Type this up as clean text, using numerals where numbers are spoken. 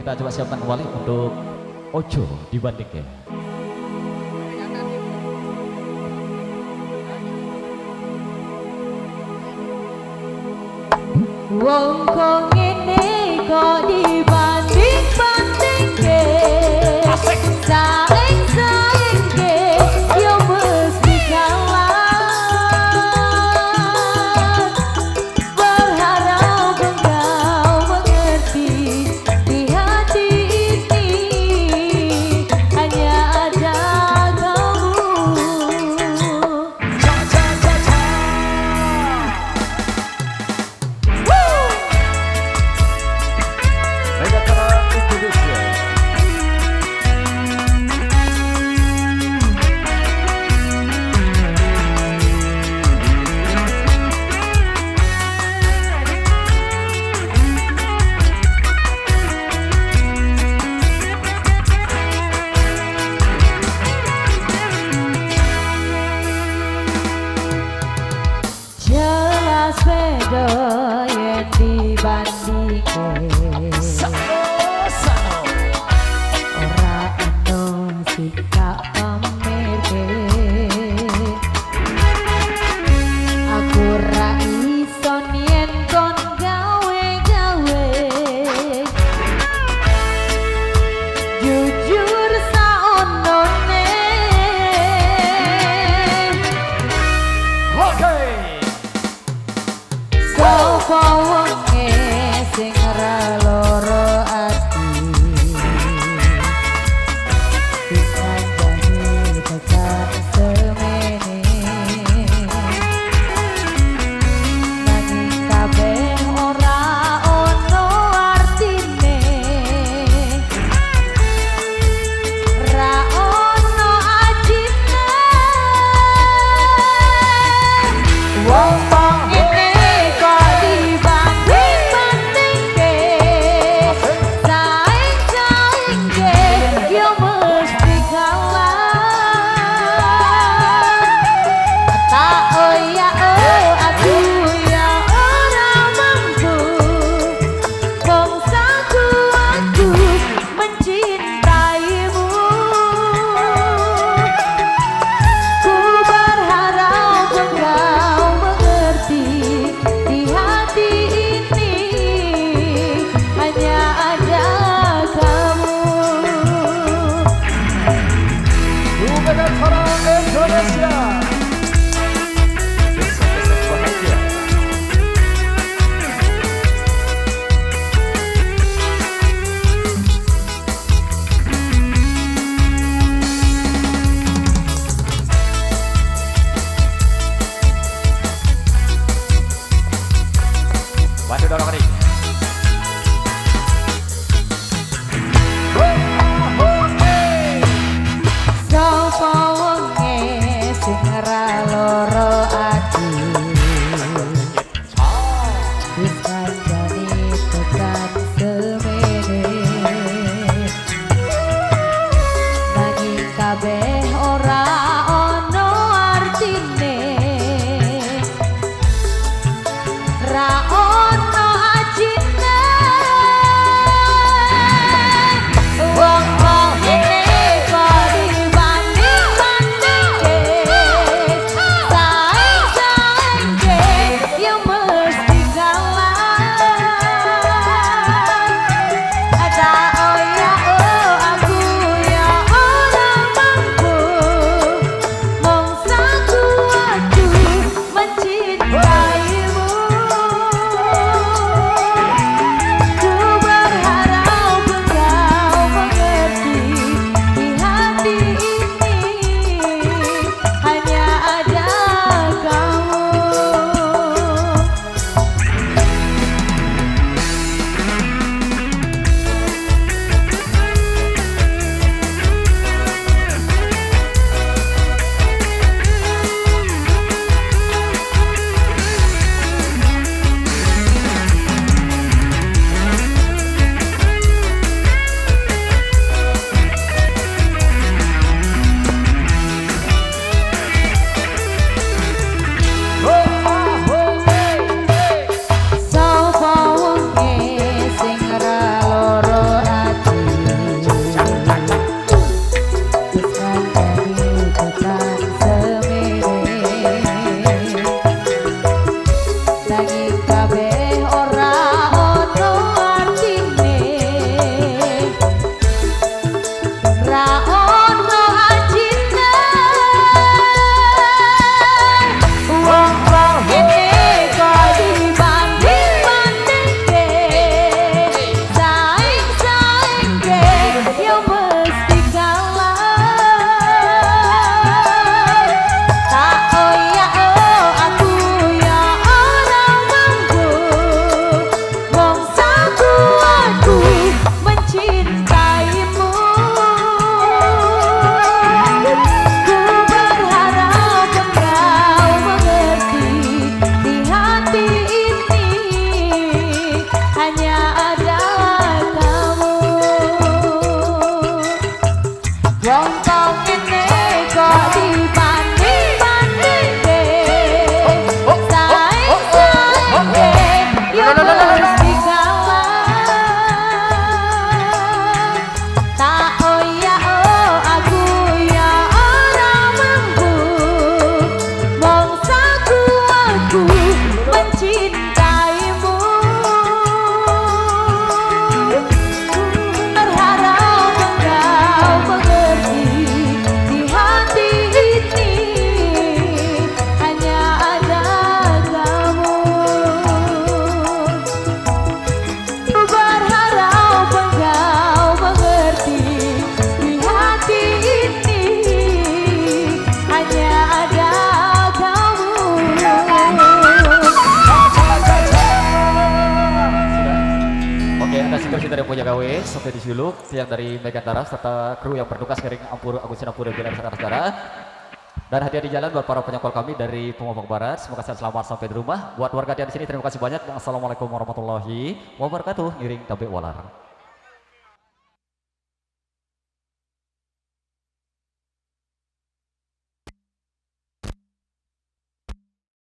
kita coba siapkan kembali untuk Ojo dibanding ya. Wong kok ngene kok dibanding-bandingke. Saing-saingke yo mesti kalah. Berharap engkau mengerti di hati ini hanya ada kamu. Megatron Indonesia. Jelas beda yen dibandingke. Ora ono sikap pamerke. Aku ra iso yen kon gawe-gawe. Jujur saonone. Sopo wonge sing ora loro ati. Dikandani tekan semene. Nanging kabeh ora ono artine. Ra ono ajine. Wong ngene kok dibanding-bandingke. Saing-saingke yo mesti kalah. Tak oh ya oh aku ya ora mampu. Bangsaku aku mencintaimu. Ku berharap engkau mengerti di hati ini hanya ada kamu. Megatron Indonesia. Besok-besok bahagia. Bantu dorong nih. Sopo wonge sing ora loro ati. Wis kancane tekan semene. Nanging kabeh ora ono artine. Ra ono punya gawe sampai di Suluk, tiang dari Megantara serta kru yang bertugas ngiring Ampur Agustin Ampur dan saudara-saudara. Dan hadiah di jalan buat para penyokol kami dari Pemompong Barat. Semoga sehat selamat sampai di rumah. Buat warga di sini terima kasih banyak. Assalamualaikum warahmatullahi wabarakatuh. Ngiring Tabe Walar.